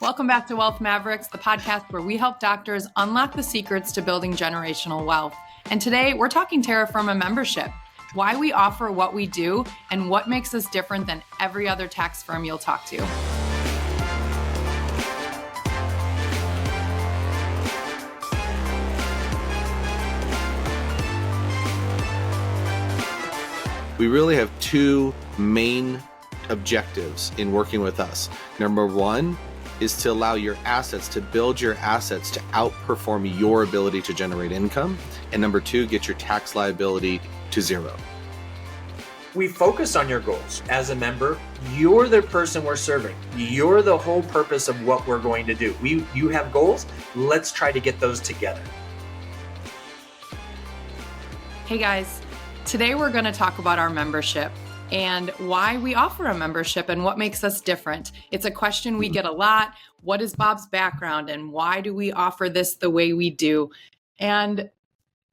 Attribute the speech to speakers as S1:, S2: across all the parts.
S1: Welcome back to Wealth Mavericks, the podcast where we help doctors unlock the secrets to building generational wealth. And today we're talking Terra Firma membership, why we offer what we do, and what makes us different than every other tax firm you'll talk to.
S2: We really have two main objectives in working with us. Number one is to allow your assets, to build your assets to outperform your ability to generate income. And number two, get your tax liability to zero.
S3: We focus on your goals. As a member, you're the person we're serving. You're the whole purpose of what we're going to do. You have goals. Let's try to get those together.
S1: Hey guys, today we're going to talk about our membership and why we offer a membership and what makes us different. It's a question we get a lot. What is Bob's background and why do we offer this the way we do? And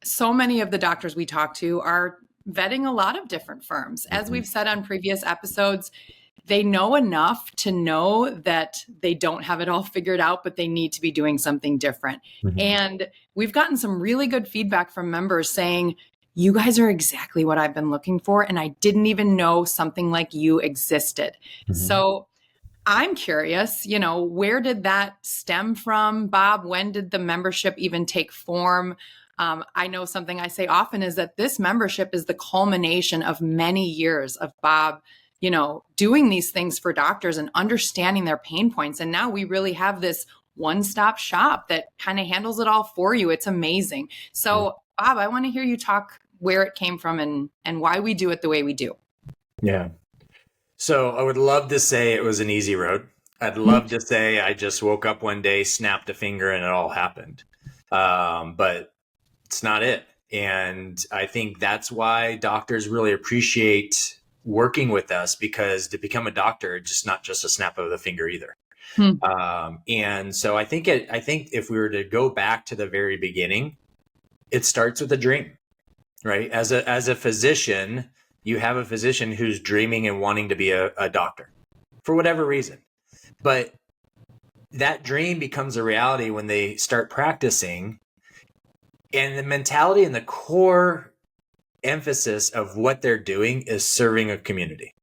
S1: so many of the doctors we talk to are vetting a lot of different firms. As we've said on previous episodes, they know enough to know that they don't have it all figured out, but they need to be doing something different. And we've gotten some really good feedback from members saying, you guys are exactly what I've been looking for, and I didn't even know something like you existed. So I'm curious, where did that stem from, Bob? When did the membership even take form? I know something I say often is that this membership is the culmination of many years of Bob, doing these things for doctors and understanding their pain points. And now we really have this one-stop shop that kind of handles it all for you. It's amazing. So Bob, I want to hear you talk where it came from and why we do it the way we do.
S3: Yeah. So I would love to say it was an easy road. I'd love to say I just woke up one day, snapped a finger, and it all happened. But it's not it. And I think that's why doctors really appreciate working with us, because to become a doctor, it's just not just a snap of the finger either. And so I think if we were to go back to the very beginning, it starts with a dream, right? As a physician, you have a physician who's dreaming and wanting to be a doctor for whatever reason. But that dream becomes a reality when they start practicing. And the mentality and the core emphasis of what they're doing is serving a community.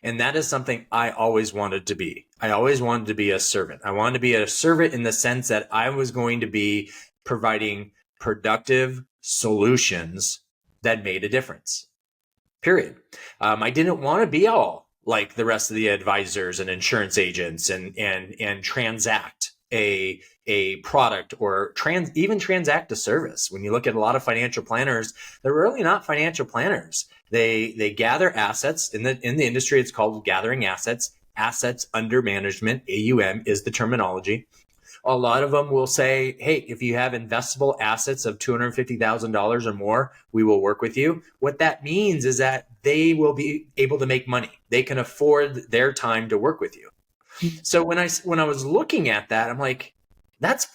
S3: And that is something I always wanted to be. I always wanted to be a servant. I wanted to be a servant in the sense that I was going to be providing productive solutions that made a difference. Period. I didn't want to be all like the rest of the advisors and insurance agents and transact a product or even transact a service. When you look at a lot of financial planners, they're really not financial planners. They gather assets in the industry. It's called gathering assets. Assets under management, AUM is the terminology. A lot of them will say, hey, if you have investable assets of $250,000 or more, we will work with you. What that means is that they will be able to make money. They can afford their time to work with you. So when I was looking at that, I'm like, that's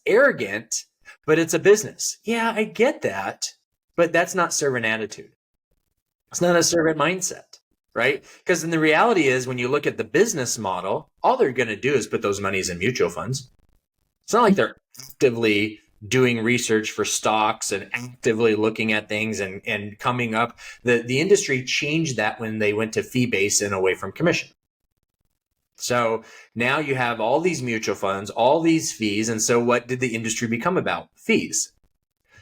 S3: arrogant, but it's a business. Yeah, I get that, but that's not servant attitude. It's not a servant mindset, right? Because then the reality is when you look at the business model, all they're going to do is put those monies in mutual funds. It's not like they're actively doing research for stocks and actively looking at things and coming up. The industry changed that when they went to fee-based and away from commission. So now you have all these mutual funds, all these fees. And so what did the industry become about? Fees.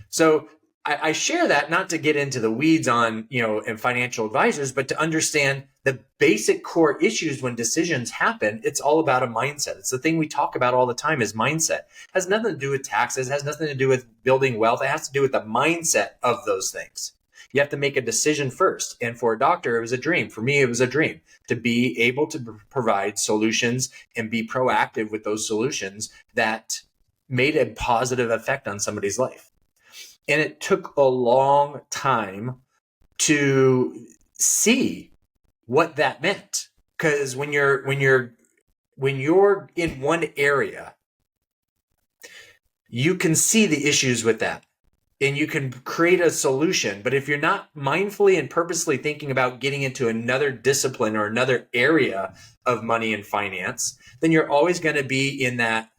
S3: So I share that not to get into the weeds on, and financial advisors, but to understand the basic core issues when decisions happen. It's all about a mindset. It's the thing we talk about all the time is mindset. It has nothing to do with taxes, has nothing to do with building wealth. It has to do with the mindset of those things. You have to make a decision first. And for a doctor, it was a dream. For me, it was a dream to be able to provide solutions and be proactive with those solutions that made a positive effect on somebody's life. And it took a long time to see what that meant. Because when you're in one area, you can see the issues with that. and you can create a solution. But if you're not mindfully and purposely thinking about getting into another discipline or another area of money and finance, then you're always going to be in that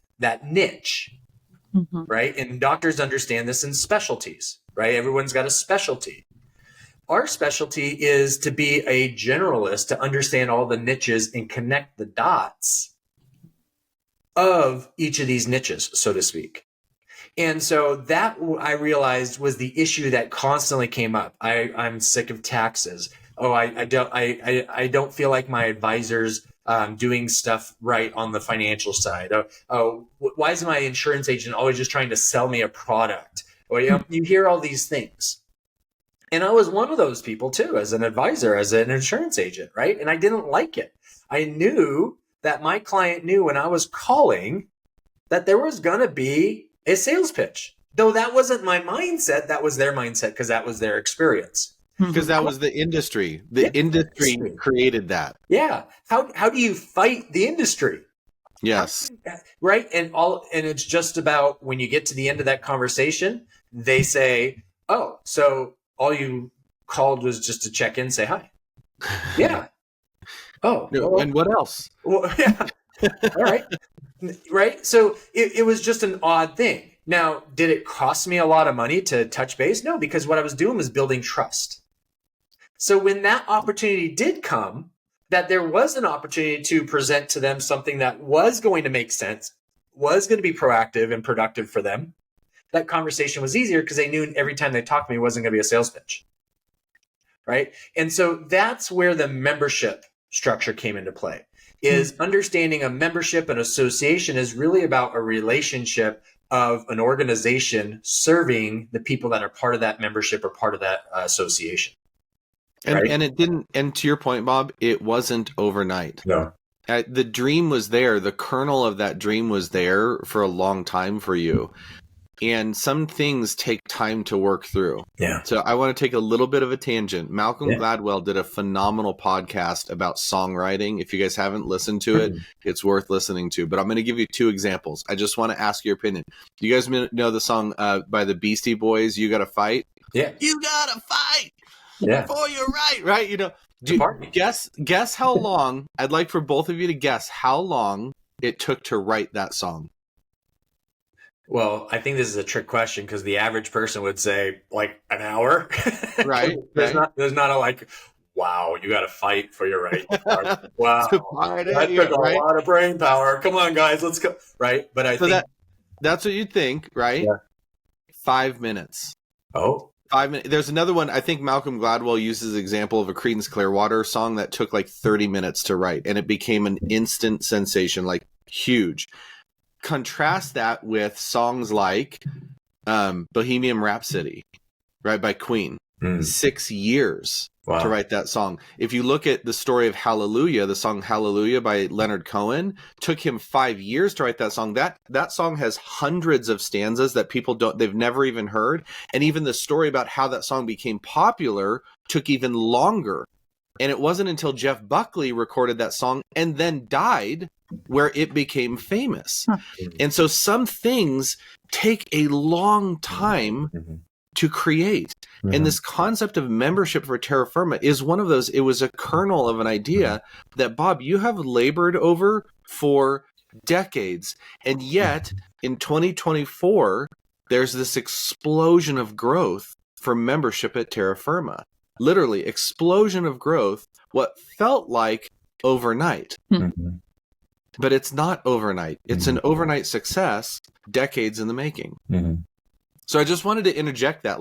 S3: niche, right? And doctors understand this in specialties, right? Everyone's got a specialty. Our specialty is to be a generalist, to understand all the niches and connect the dots of each of these niches, so to speak. And so that, I realized, was the issue that constantly came up. I'm sick of taxes. Oh, I don't feel like my advisor's doing stuff right on the financial side. Oh, why is my insurance agent always just trying to sell me a product? Or you hear all these things. And I was one of those people too, as an advisor, as an insurance agent, right? And I didn't like it. I knew that my client knew when I was calling that there was going to be a sales pitch. Though that wasn't my mindset, that was their mindset, because that was their experience.
S2: Because that was the industry. The industry created that.
S3: Yeah. How do you fight the industry?
S2: Yes.
S3: Right. And it's just about when you get to the end of that conversation, they say, oh, so all you called was just to check in, say hi. Yeah. Oh.
S2: Well, and what else?
S3: Well, yeah. All right. Right. So it was just an odd thing. Now, did it cost me a lot of money to touch base? No, because what I was doing was building trust. So when that opportunity did come, that there was an opportunity to present to them something that was going to make sense, was going to be proactive and productive for them, that conversation was easier because they knew every time they talked to me, it wasn't going to be a sales pitch. Right. And so that's where the membership structure came into play, is understanding a membership and association is really about a relationship of an organization serving the people that are part of that membership or part of that association.
S2: And,
S3: right?
S2: and it didn't, and to your point, Bob, it wasn't overnight.
S3: No.
S2: The dream was there. The kernel of that dream was there for a long time for you. And some things take time to work through.
S3: Yeah.
S2: So I want to take a little bit of a tangent. Malcolm Gladwell did a phenomenal podcast about songwriting. If you guys haven't listened to it, it's worth listening to. But I'm going to give you two examples. I just want to ask your opinion. You guys know the song by the Beastie Boys, You Gotta Fight?
S3: Yeah.
S2: You gotta fight
S3: for
S2: your right? You know, guess how long, I'd like for both of you to guess how long it took to write that song.
S3: Well, I think this is a trick question because the average person would say like an hour.
S2: Right.
S3: There's not a like, wow, you got to fight for your right. Wow. That took a lot of brain power. Come on, guys, let's go. Right. But I think
S2: that's what you'd think, right?
S3: Yeah.
S2: 5 minutes.
S3: Oh.
S2: 5 minutes. There's another one. I think Malcolm Gladwell uses the example of a Creedence Clearwater song that took like 30 minutes to write, and it became an instant sensation, like huge. Contrast that with songs like Bohemian Rhapsody, right, by Queen. 6 years to write that song. If you look at the story of Hallelujah, the song Hallelujah by Leonard Cohen, took him 5 years to write that song. That song has hundreds of stanzas that they've never even heard. And even the story about how that song became popular took even longer. And it wasn't until Jeff Buckley recorded that song and then died where it became famous. And so some things take a long time to create. And this concept of membership for Terra Firma is one of those. It was a kernel of an idea that, Bob, you have labored over for decades. And yet in 2024, there's this explosion of growth for membership at Terra Firma. Literally explosion of growth, what felt like overnight. But it's not overnight. It's an overnight success, decades in the making. So I just wanted to interject that.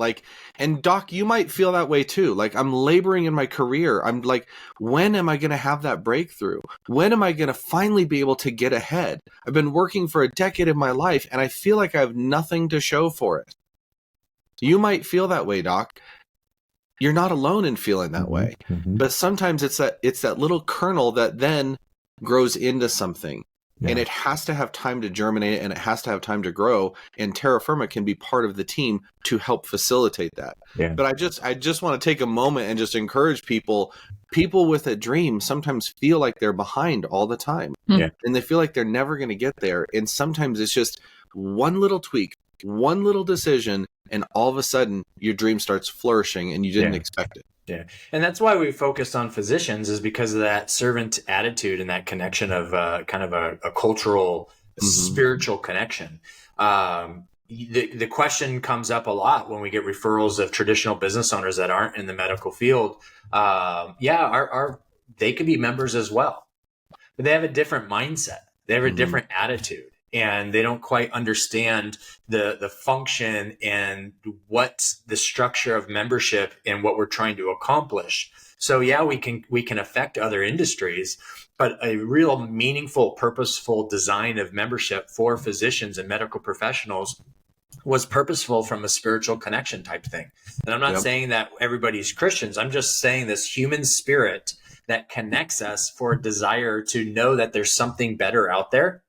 S2: And Doc, you might feel that way too. Like, I'm laboring in my career. I'm like, when am I going to have that breakthrough? When am I going to finally be able to get ahead? I've been working for a decade of my life and I feel like I have nothing to show for it. You might feel that way, Doc. You're not alone in feeling that way. But sometimes it's that little kernel that then grows into something. And it has to have time to germinate and it has to have time to grow. And Terra Firma can be part of the team to help facilitate that. But I just want to take a moment and just encourage people with a dream sometimes feel like they're behind all the time. And they feel like they're never going to get there. And sometimes it's just one little tweak, one little decision, and all of a sudden your dream starts flourishing and you didn't expect it.
S3: Yeah. And that's why we focused on physicians, is because of that servant attitude and that connection of kind of a cultural, spiritual connection. The question comes up a lot when we get referrals of traditional business owners that aren't in the medical field. They could be members as well, but they have a different mindset. They have a different attitude, and they don't quite understand the function and what the structure of membership and what we're trying to accomplish. So yeah, we can affect other industries, but a real meaningful, purposeful design of membership for physicians and medical professionals was purposeful from a spiritual connection type thing. And I'm not saying that everybody's Christians. I'm just saying this human spirit that connects us for a desire to know that there's something better out there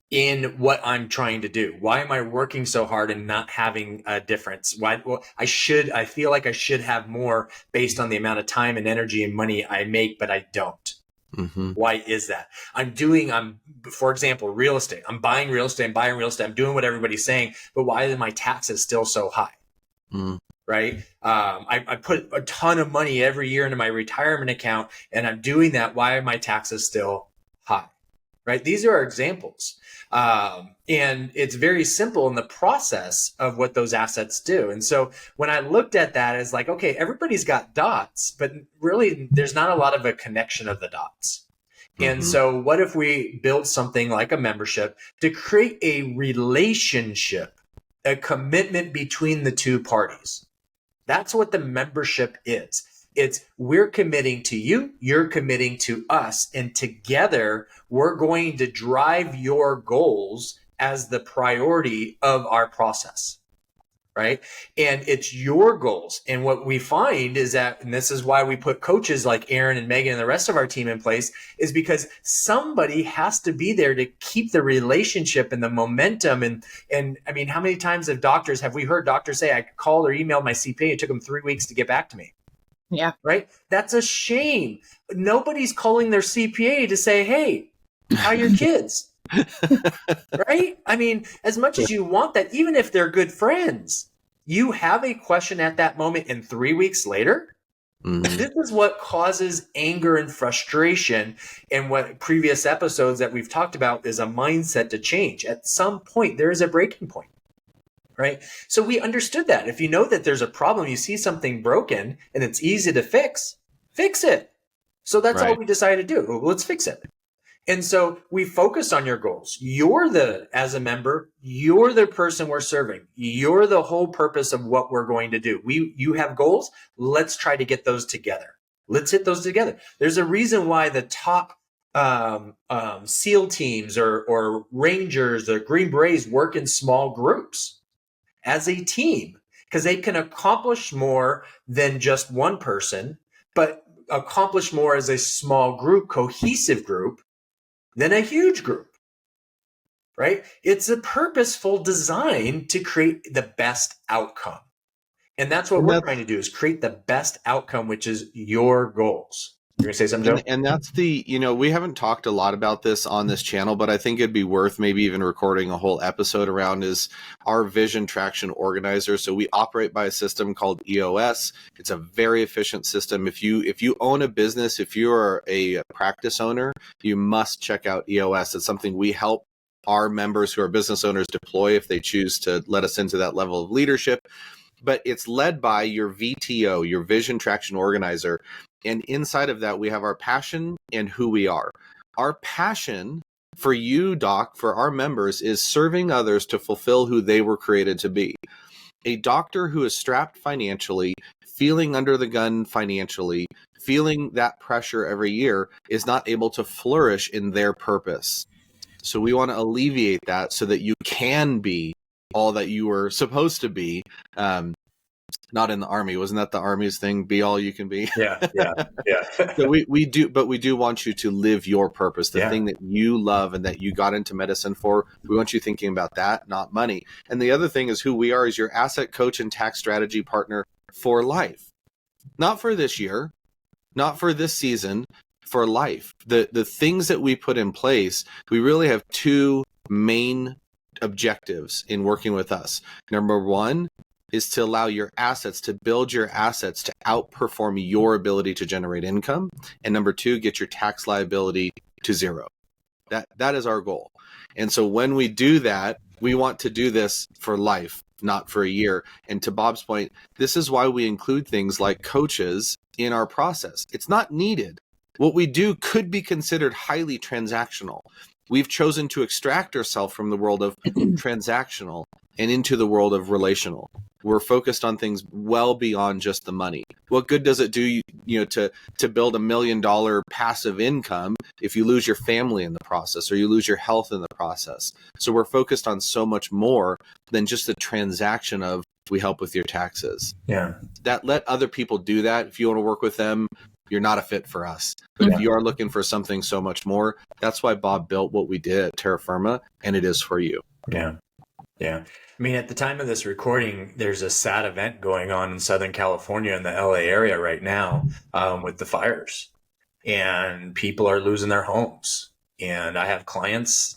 S3: in what I'm trying to do. Why am I working so hard and not having a difference? I feel like I should have more based on the amount of time and energy and money I make, but I don't. Why is that? For example, real estate. I'm buying real estate, I'm doing what everybody's saying, but why are my taxes still so high? Right? I put a ton of money every year into my retirement account, and I'm doing that. Why are my taxes still high? Right? These are examples. And it's very simple in the process of what those assets do. And so when I looked at that, it's like, okay, everybody's got dots, but really there's not a lot of a connection of the dots. And so what if we build something like a membership to create a relationship, a commitment between the two parties? That's what the membership is. It's we're committing to you, you're committing to us, and together we're going to drive your goals as the priority of our process, right? And it's your goals. And what we find is that, and this is why we put coaches like Aaron and Megan and the rest of our team in place, is because somebody has to be there to keep the relationship and the momentum. And I mean, how many times have we heard doctors say, I called or emailed my CPA, it took them 3 weeks to get back to me?
S1: Yeah.
S3: Right? That's a shame. Nobody's calling their CPA to say, hey, how are your kids? Right? I mean, as much as you want that, even if they're good friends, you have a question at that moment, and 3 weeks later, this is what causes anger and frustration. And what previous episodes that we've talked about is a mindset to change. At some point, there is a breaking point. Right? So we understood that. If you know that there's a problem, you see something broken and it's easy to fix it. So that's all we decided to do. Well, let's fix it. And so we focus on your goals. As a member, you're the person we're serving. You're the whole purpose of what we're going to do. You have goals. Let's try to get those together. Let's hit those together. There's a reason why the top SEAL teams or Rangers or Green Berets work in small groups as a team, because they can accomplish more than just one person, but accomplish more as a small group, cohesive group, than a huge group, right? It's a purposeful design to create the best outcome. And that's what we're trying to do, is create the best outcome, which is your goals. You're going to say something, Joe?
S2: And that's we haven't talked a lot about this on this channel, but I think it'd be worth maybe even recording a whole episode around is our vision traction organizer. So we operate by a system called EOS. It's a very efficient system. If you own a business, if you are a practice owner, you must check out EOS. It's something we help our members who are business owners deploy if they choose to let us into that level of leadership. But it's led by your VTO, your vision traction organizer. And inside of that, we have our passion and who we are. Our passion for you, Doc, for our members, is serving others to fulfill who they were created to be. A doctor who is strapped financially, feeling under the gun financially, feeling that pressure every year, is not able to flourish in their purpose. So we want to alleviate that so that you can be all that you were supposed to be. Not in the Army. Wasn't that the Army's thing? Be all you can be.
S3: Yeah.
S2: So we do want you to live your purpose, the thing that you love and that you got into medicine for. We want you thinking about that, not money. And the other thing is who we are is your asset coach and tax strategy partner for life. Not for this year, not for this season, for life. The things that we put in place, we really have two main objectives in working with us. Number one is to allow your assets to build your assets to outperform your ability to generate income. And number two, get your tax liability to zero. That is our goal. And so when we do that, we want to do this for life, not for a year. And to Bob's point, this is why we include things like coaches in our process. It's not needed. What we do could be considered highly transactional. We've chosen to extract ourselves from the world of transactional and into the world of relational. We're focused on things well beyond just the money. What good does it do to build $1 million passive income if you lose your family in the process or you lose your health in the process? So we're focused on so much more than just the transaction of we help with your taxes.
S3: Yeah.
S2: Let other people do that. If you want to work with them, you're not a fit for us. But if you are looking for something so much more, that's why Bob built what we did at Terra Firma, and it is for you.
S3: Yeah. Yeah. I mean, at the time of this recording, there's a sad event going on in Southern California in the LA area right now with the fires, and people are losing their homes. And I have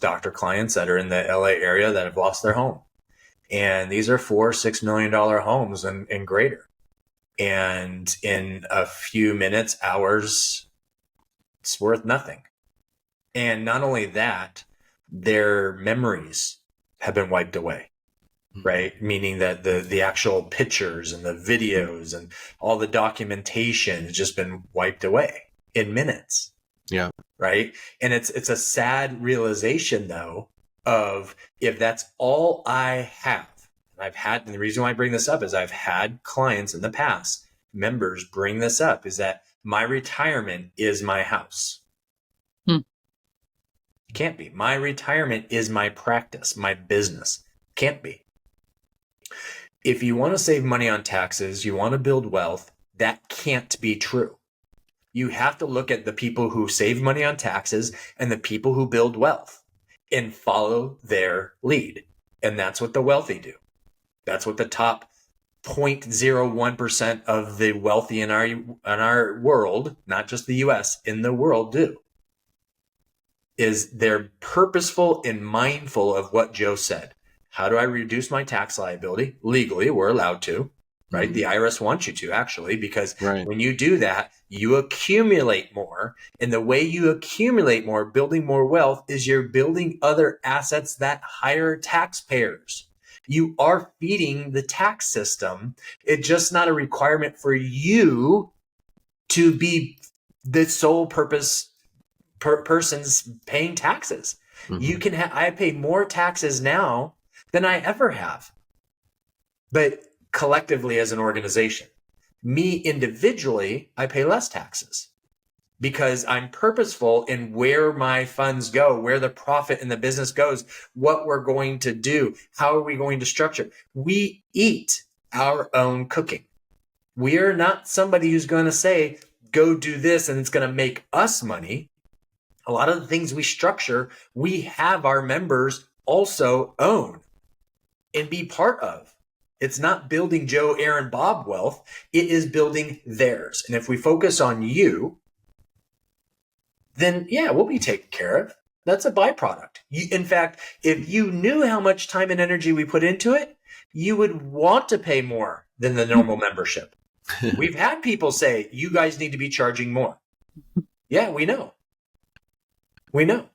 S3: doctor clients that are in the LA area that have lost their home. And these are $4-6 million homes and greater. And in a few minutes, hours, it's worth nothing. And not only that, their memories have been wiped away, right? Meaning that the actual pictures and the videos and all the documentation has just been wiped away in minutes.
S2: Yeah.
S3: Right. And it's a sad realization, though, of if that's all I have. And the reason why I bring this up is I've had clients in the past, members bring this up, is that my retirement is my house. Can't be. My retirement is my practice, my business. Can't be. If you want to save money on taxes, you want to build wealth, that can't be true. You have to look at the people who save money on taxes and the people who build wealth and follow their lead. And that's what the wealthy do. That's what the top 0.01% of the wealthy in our world, not just the US, in the world do. Is they're purposeful and mindful of what Joe said. How do I reduce my tax liability? Legally, we're allowed to, right? The IRS wants you to, actually, because when you do that, you accumulate more. And the way you accumulate more, building more wealth, is you're building other assets that hire taxpayers. You are feeding the tax system. It's just not a requirement for you to be the sole purpose person's paying taxes. You can I pay more taxes now than I ever have, but collectively as an organization, me individually, I pay less taxes because I'm purposeful in where my funds go, where the profit in the business goes, what we're going to do, how are we going to structure. We eat our own cooking. We are not somebody who's going to say, go do this and it's going to make us money. A lot of the things we structure, we have our members also own and be part of. It's not building Joe, Aaron, Bob wealth. It is building theirs. And if we focus on you, then yeah, we'll be taken care of. That's a byproduct. In fact, if you knew how much time and energy we put into it, you would want to pay more than the normal membership. We've had people say, you guys need to be charging more. Yeah, we know. We know.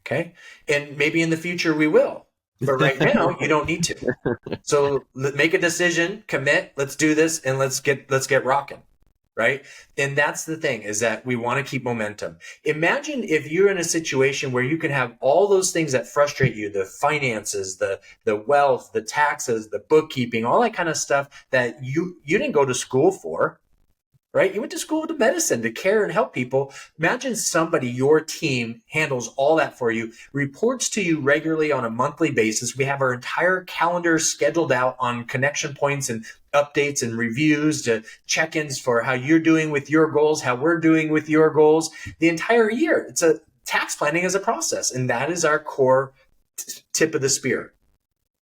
S3: Okay. And maybe in the future we will. But right now, you don't need to. So make a decision, commit, let's do this, and let's get rocking. Right. And that's the thing, is that we want to keep momentum. Imagine if you're in a situation where you can have all those things that frustrate you, the finances, the wealth, the taxes, the bookkeeping, all that kind of stuff that you didn't go to school for. Right? You went to school to medicine, to care and help people. Imagine somebody, your team handles all that for you, reports to you regularly on a monthly basis. We have our entire calendar scheduled out on connection points and updates and reviews to check-ins for how you're doing with your goals, how we're doing with your goals the entire year. It's a tax planning as a process. And that is our core tip of the spear,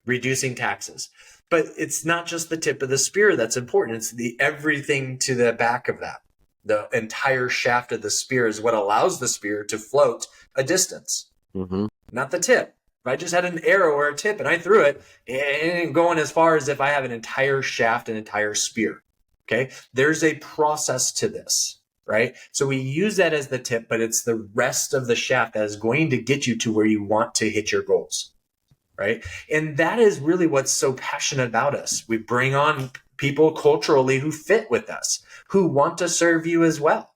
S3: reducing taxes. But it's not just the tip of the spear that's important. It's the everything to the back of that. The entire shaft of the spear is what allows the spear to float a distance, not the tip. If I just had an arrow or a tip and I threw it, it ain't going as far as if I have an entire shaft, an entire spear. Okay. There's a process to this, right? So we use that as the tip, but it's the rest of the shaft that is going to get you to where you want to hit your goals, right? And that is really what's so passionate about us. We bring on people culturally who fit with us, who want to serve you as well.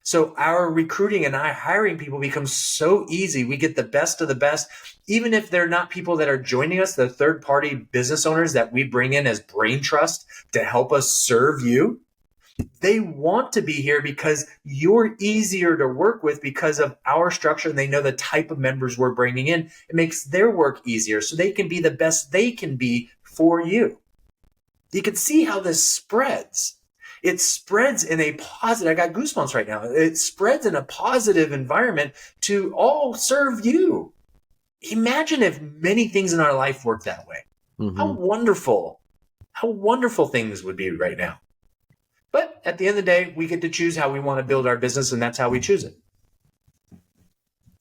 S3: So our recruiting and our hiring people becomes so easy. We get the best of the best, even if they're not people that are joining us, the third-party business owners that we bring in as brain trust to help us serve you. They want to be here because you're easier to work with because of our structure, and they know the type of members we're bringing in. It makes their work easier so they can be the best they can be for you. You can see how this spreads. It spreads in a positive, I got goosebumps right now. It spreads in a positive environment to all serve you. Imagine if many things in our life worked that way. Mm-hmm. How wonderful things would be right now. But at the end of the day, we get to choose how we want to build our business, and that's how we choose it.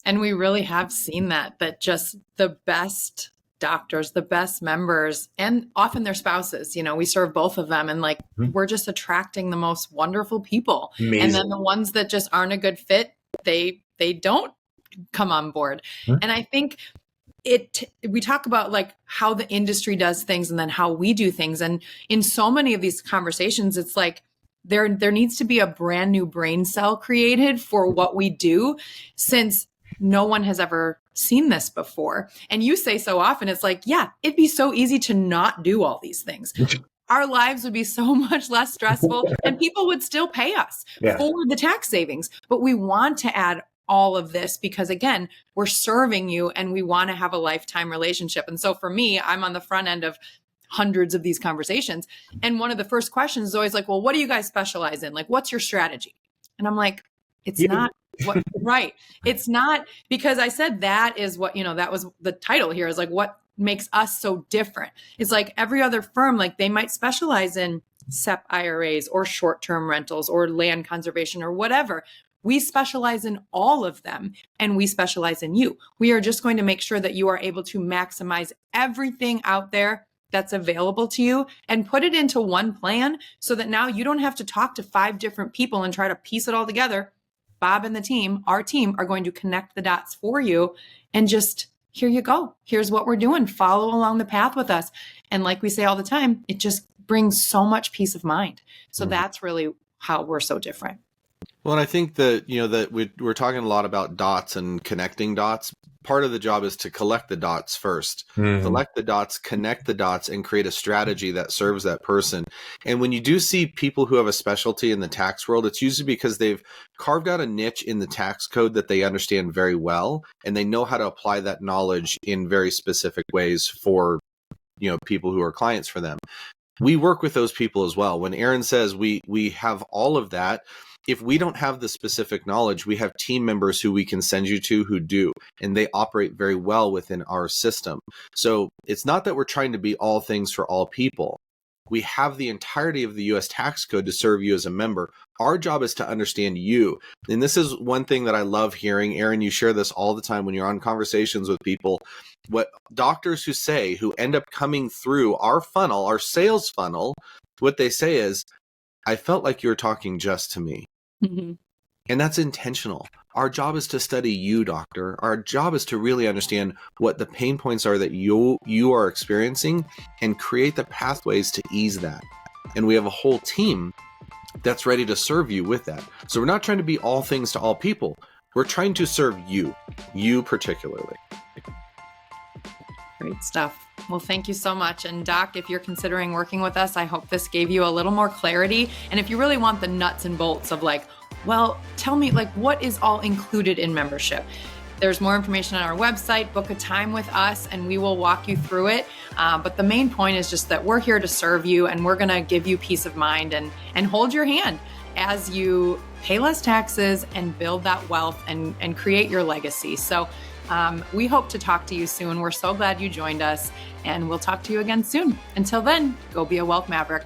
S1: And we really have seen that just the best doctors, the best members, and often their spouses, we serve both of them, and we're just attracting the most wonderful people. Amazing. And then the ones that just aren't a good fit, they don't come on board. And I think we talk about how the industry does things and then how we do things. And in so many of these conversations, it's there needs to be a brand new brain cell created for what we do, since no one has ever seen this before. And you say so often, it's it'd be so easy to not do all these things. Our lives would be so much less stressful and people would still pay us for the tax savings. But we want to add all of this because, again, we're serving you and we want to have a lifetime relationship. And so for me, I'm on the front end of hundreds of these conversations. And one of the first questions is always well, what do you guys specialize in? What's your strategy? And I'm it's not right. It's not, because I said that is what, that was the title here, is what makes us so different. It's every other firm, they might specialize in SEP IRAs or short-term rentals or land conservation or whatever. We specialize in all of them, and we specialize in you. We are just going to make sure that you are able to maximize everything out there that's available to you and put it into one plan so that now you don't have to talk to 5 different people and try to piece it all together. Bob and our team are going to connect the dots for you, and just, here you go. Here's what we're doing. Follow along the path with us. And like we say all the time, it just brings so much peace of mind. So that's really how we're so different.
S2: Well, and I think that, that we're talking a lot about dots and connecting dots. Part of the job is to collect the dots first. Collect the dots, connect the dots, and create a strategy that serves that person. And when you do see people who have a specialty in the tax world, it's usually because they've carved out a niche in the tax code that they understand very well, and they know how to apply that knowledge in very specific ways for, people who are clients for them. We work with those people as well. When Aaron says we have all of that, if we don't have the specific knowledge, we have team members who we can send you to who do, and they operate very well within our system. So it's not that we're trying to be all things for all people. We have the entirety of the U.S. tax code to serve you as a member. Our job is to understand you. And this is one thing that I love hearing. Aaron, you share this all the time when you're on conversations with people. What doctors who end up coming through our funnel, our sales funnel, what they say is, I felt like you were talking just to me. Mm-hmm. And that's intentional. Our job is to study you, doctor. Our job is to really understand what the pain points are that you are experiencing and create the pathways to ease that. And we have a whole team that's ready to serve you with that. So we're not trying to be all things to all people. We're trying to serve you particularly.
S1: Great stuff. Well, thank you so much. And Doc, if you're considering working with us, I hope this gave you a little more clarity. And if you really want the nuts and bolts of tell me what is all included in membership? There's more information on our website. Book a time with us and we will walk you through it. But the main point is just that we're here to serve you, and we're going to give you peace of mind and hold your hand as you pay less taxes and build that wealth and create your legacy. So we hope to talk to you soon. We're so glad you joined us, and we'll talk to you again soon. Until then, go be a wealth maverick.